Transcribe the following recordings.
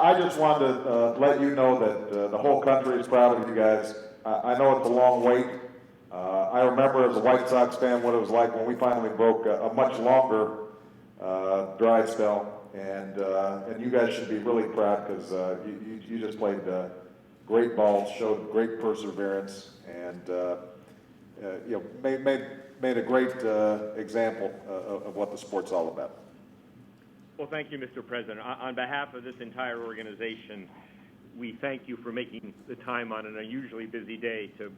I just wanted to let you know that the whole country is proud of you guys. I know it's a long wait. I remember as a White Sox fan what it was like when we finally broke a much longer dry spell, and you guys should be really proud because you just played great ball, showed great perseverance, and you know, made a great example of what the sport's all about. Well, thank you, Mr. President. On behalf of this entire organization, we thank you for making the time on an unusually busy day to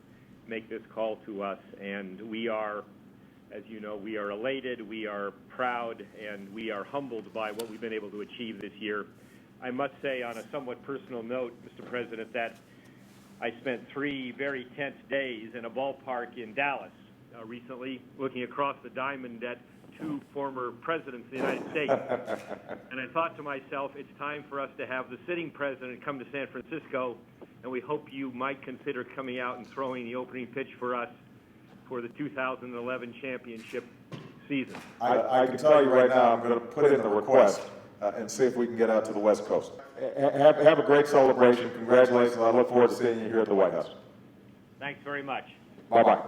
make this call to us. And we are, as you know, we are elated, we are proud, and we are humbled by what we've been able to achieve this year. I must say, on a somewhat personal note, Mr. President, that I spent 3 very tense days in a ballpark in Dallas recently, looking across the diamond at 2 former presidents of the United States. And I thought to myself, it's time for us to have the sitting president come to San Francisco, and we hope you might consider coming out and throwing the opening pitch for us for the 2011 championship season. I can tell you right now, I'm going to put in the request and see if we can get out to the West Coast. Have a great celebration. Congratulations. I look forward to seeing you here at the White House. Thanks very much. Bye-bye.